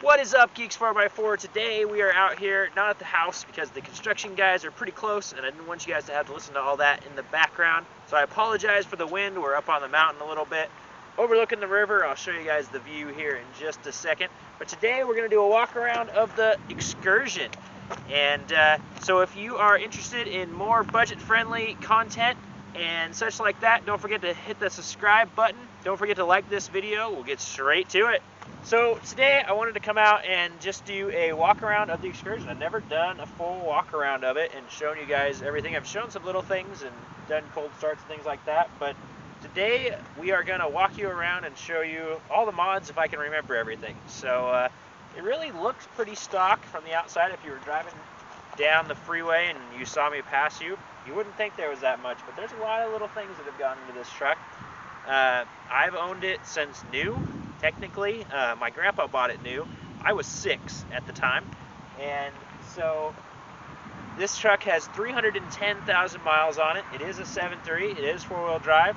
What is up, Geeks 4x4? Today we are out here, not at the house because the construction guys are pretty close and I didn't want you guys to have to listen to all that in the background. So I apologize for the wind. We're up on the mountain a little bit, overlooking the river. I'll show you guys the view here in just a second. But today we're going to do a walk around of the Excursion. And so if you are interested in more budget-friendly content and such like that, don't forget to hit the subscribe button. Don't forget to like this video. We'll get straight to it. So today I wanted to come out and just do a walk around of the Excursion. I've never done a full walk around of it and shown you guys everything. I've shown some little things and done cold starts and things like that, but today we are going to walk you around and show you all the mods if I can remember everything. So it really looks pretty stock from the outside. If you were driving down the freeway and you saw me pass you, you wouldn't think there was that much, but there's a lot of little things that have gone into this truck. I've owned it since new. Technically, my grandpa bought it new. I was 6 at the time, and so this truck has 310,000 miles on it. It is a 7.3. It is 4-wheel drive.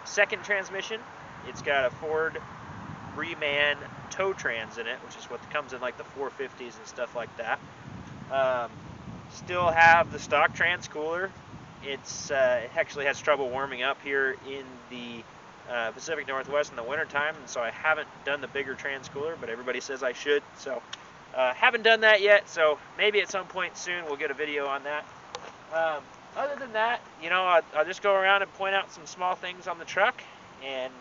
Second transmission. It's got a Ford Reman tow trans in it, which is what comes in like the 450s and stuff like that. Still have the stock trans cooler. It actually has trouble warming up here in the Pacific Northwest in the wintertime, and so I haven't done the bigger trans cooler, but everybody says I should, so haven't done that yet, so maybe at some point soon we'll get a video on that. Other than that, you know, I'll just go around and point out some small things on the truck, and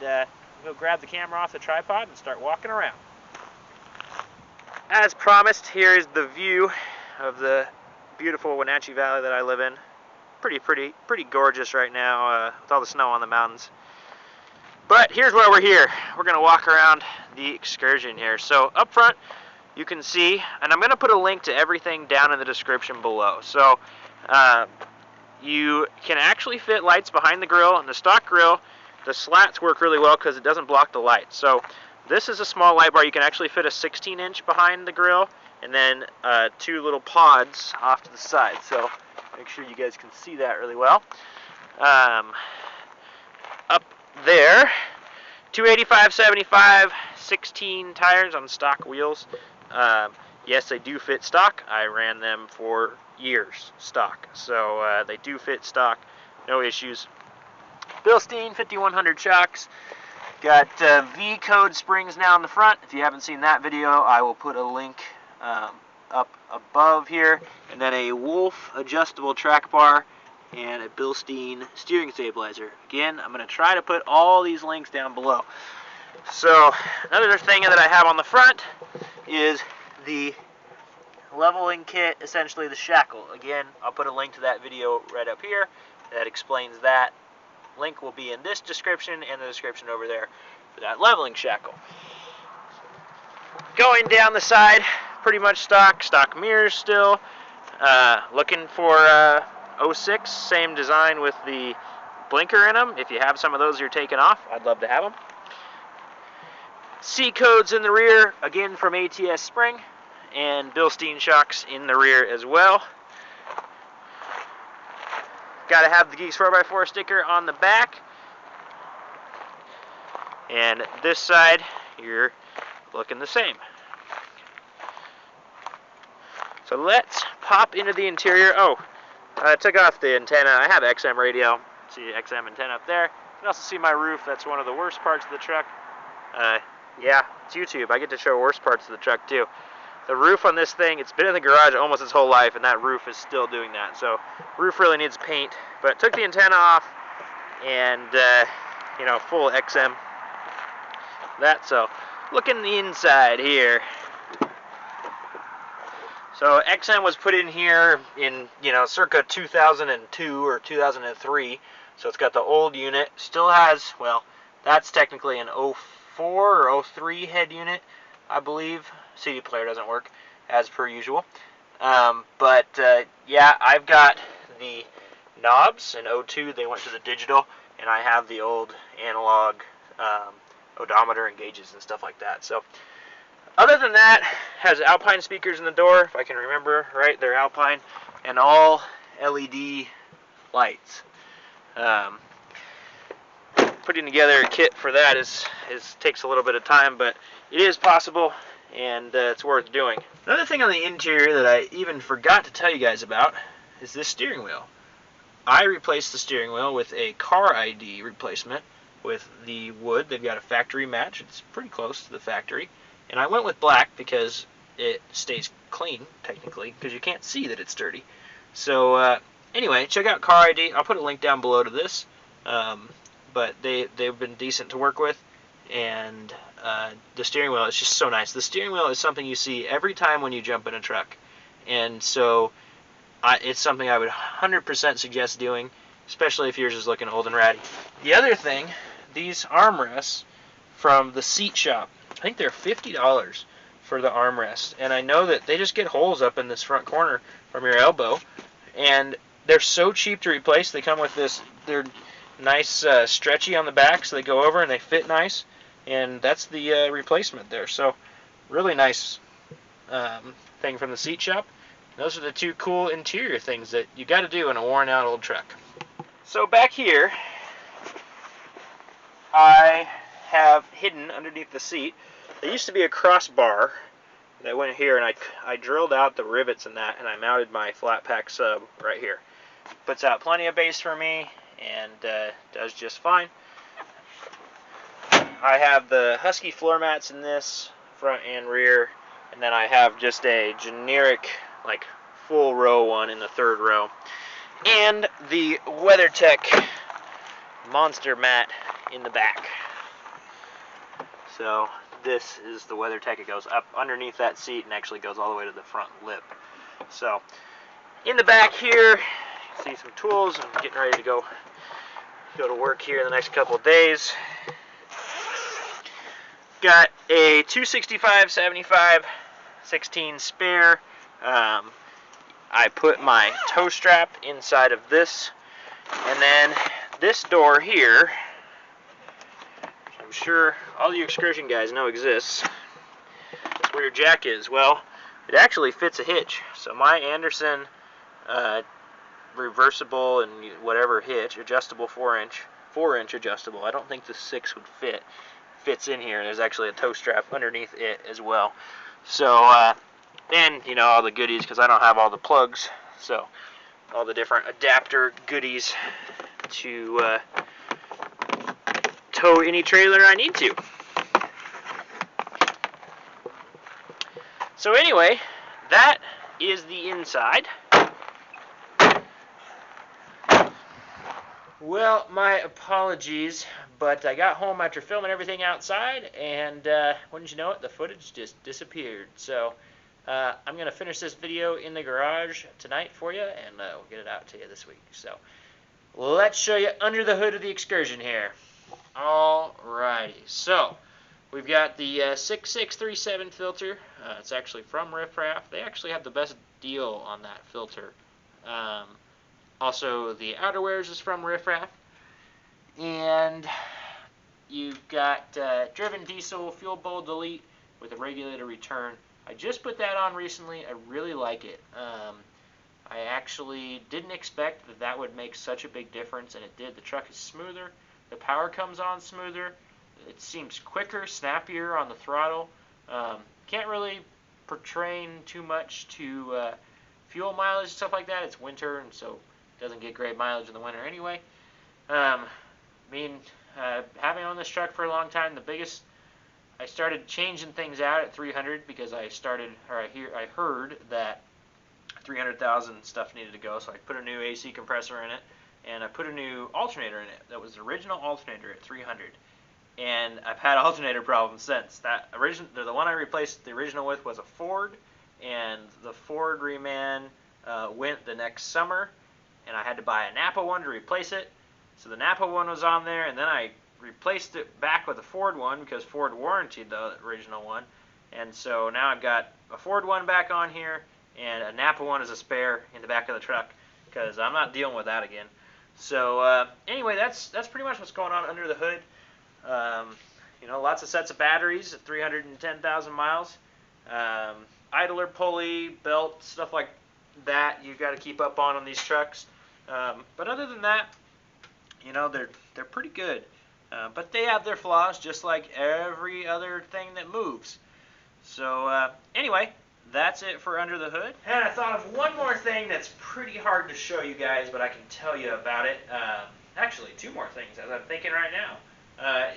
we'll grab the camera off the tripod and start walking around. As promised, here is the view of the beautiful Wenatchee Valley that I live in. Pretty gorgeous right now with all the snow on the mountains. But here's why we're here. We're going to walk around the Excursion here. So up front, you can see, and I'm going to put a link to everything down in the description below. So you can actually fit lights behind the grill. And the stock grill, the slats work really well because it doesn't block the light. So this is a small light bar. You can actually fit a 16-inch behind the grill, and then 2 little pods off to the side. So make sure you guys can see that really well. Up there, 285/75, 16 tires on stock wheels. Yes, they do fit stock. I ran them for years stock, so they do fit stock, no issues. Bilstein 5100 shocks. Got V-code springs now in the front. If you haven't seen that video, I will put a link up above here, and then a Wolf adjustable track bar and a Bilstein steering stabilizer. Again, I'm going to try to put all these links down below. So another thing that I have on the front is the leveling kit, essentially the shackle. Again, I'll put a link to that video right up here that explains that. Link will be in this description and the description over there for that leveling shackle. Going down the side, pretty much stock mirrors still. Looking for 06, same design with the blinker in them. If you have some of those you're taking off, I'd love to have them. C-codes in the rear, again from ATS Spring, and Bilstein shocks in the rear as well. Got to have the Geeks 4x4 sticker on the back. And this side, you're looking the same. So let's pop into the interior. Oh, I took off the antenna. I have XM radio. See the XM antenna up there. You can also see my roof. That's one of the worst parts of the truck. Yeah, it's YouTube. I get to show worst parts of the truck too. The roof on this thing, it's been in the garage almost its whole life, and that roof is still doing that. So roof really needs paint. But took the antenna off, and you know, full XM. So looking the inside here. So XM was put in here in, you know, circa 2002 or 2003. So it's got the old unit. Still has, well, that's technically an 04 or 03 head unit, I believe. CD player doesn't work, as per usual. Yeah, I've got the knobs. In 02 they went to the digital, and I have the old analog odometer and gauges and stuff like that. So other than that, has Alpine speakers in the door, if I can remember right. They're Alpine, and all LED lights. Putting together a kit for that takes a little bit of time, but it is possible, and it's worth doing. Another thing on the interior that I even forgot to tell you guys about is this steering wheel. I replaced the steering wheel with a car ID replacement with the wood. They've got a factory match. It's pretty close to the factory. And I went with black because it stays clean, technically, because you can't see that it's dirty. So anyway, check out car ID. I'll put a link down below to this. But they've been decent to work with. And the steering wheel is just so nice. The steering wheel is something you see every time when you jump in a truck. And so it's something I would 100% suggest doing, especially if yours is looking old and ratty. The other thing, these armrests from the seat shop, I think they're $50 for the armrest. And I know that they just get holes up in this front corner from your elbow. And they're so cheap to replace. They come with this, they're nice stretchy on the back, so they go over and they fit nice. And that's the replacement there. So really nice thing from the seat shop. Those are the two cool interior things that you got to do in a worn out old truck. So back here, I have hidden underneath the seat. There used to be a crossbar that went here, and I drilled out the rivets in that, and I mounted my flat pack sub right here. Puts out plenty of bass for me, and does just fine. I have the Husky floor mats in this, front and rear, and then I have just a generic, like, full row one in the third row. And the WeatherTech monster mat in the back. So this is the WeatherTech. It goes up underneath that seat and actually goes all the way to the front lip. So in the back here, you see some tools. I'm getting ready to go to work here in the next couple of days. Got a 265/75 16 spare. I put my toe strap inside of this, and then this door here, which I'm sure all you Excursion guys know exists. That's where your jack is. Well, it actually fits a hitch. So my Anderson reversible and whatever hitch, adjustable 4-inch adjustable. I don't think the 6 would fit. Fits in here. There's actually a toe strap underneath it as well. So and you know, all the goodies, because I don't have all the plugs, so all the different adapter goodies to tow any trailer I need to. So anyway, that is the inside. Well, my apologies, but I got home after filming everything outside, and wouldn't you know it, the footage just disappeared. So I'm going to finish this video in the garage tonight for you, and we'll get it out to you this week. So let's show you under the hood of the Excursion here. Alrighty, so we've got the 6637 filter. It's actually from Riff Raff. They actually have the best deal on that filter. Also, the outerwears is from Riff Raff. And you've got driven diesel fuel bowl delete with a regulator return. I just put that on recently. I really like it. I actually didn't expect that that would make such a big difference, and it did. The truck is smoother. The power comes on smoother. It seems quicker, snappier on the throttle. Can't really pertain too much to fuel mileage and stuff like that. It's winter, and so it doesn't get great mileage in the winter anyway. Having on this truck for a long time, I started changing things out at 300 because I heard that 300,000 stuff needed to go, so I put a new AC compressor in it, and I put a new alternator in it. That was the original alternator at 300, and I've had alternator problems since. The one I replaced the original with was a Ford, and the Ford reman went the next summer, and I had to buy a Napa one to replace it. So the Napa one was on there, and then I replaced it back with a Ford one because Ford warranted the original one. And so now I've got a Ford one back on here, and a Napa one as a spare in the back of the truck because I'm not dealing with that again. So anyway, that's pretty much what's going on under the hood. Lots of sets of batteries at 310,000 miles. Idler pulley, belt, stuff like that you've got to keep up on these trucks. But other than that, they're pretty good. But they have their flaws, just like every other thing that moves. So anyway, that's it for Under the Hood. And I thought of one more thing that's pretty hard to show you guys, but I can tell you about it. Actually, two more things as I'm thinking right now.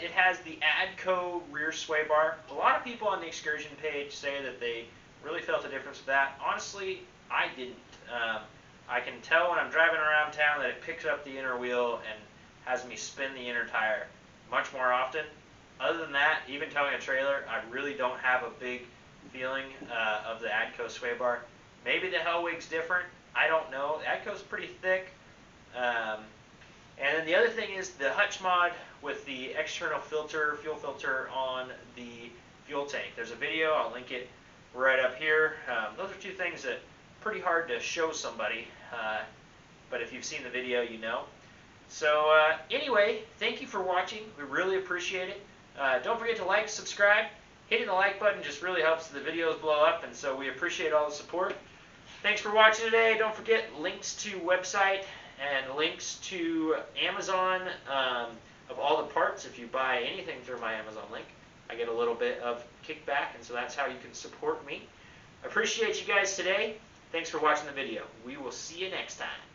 It has the ADCO rear sway bar. A lot of people on the Excursion page say that they really felt a difference with that. Honestly, I didn't. I can tell when I'm driving around town that it picks up the inner wheel and has me spin the inner tire much more often. Other than that, even towing a trailer, I really don't have a big feeling of the ADCO sway bar. Maybe the Hellwig's different. I don't know. The ADCO's pretty thick. And then the other thing is the hutch mod with the external filter, fuel filter on the fuel tank. There's a video. I'll link it right up here. Those are two things that are pretty hard to show somebody. But if you've seen the video, you know. So anyway, thank you for watching. We really appreciate it. Don't forget to like, subscribe. Hitting the like button just really helps the videos blow up, and so we appreciate all the support. Thanks for watching today. Don't forget links to website and links to Amazon of all the parts. If you buy anything through my Amazon link, I get a little bit of kickback, and so that's how you can support me. I appreciate you guys today. Thanks for watching the video. We will see you next time.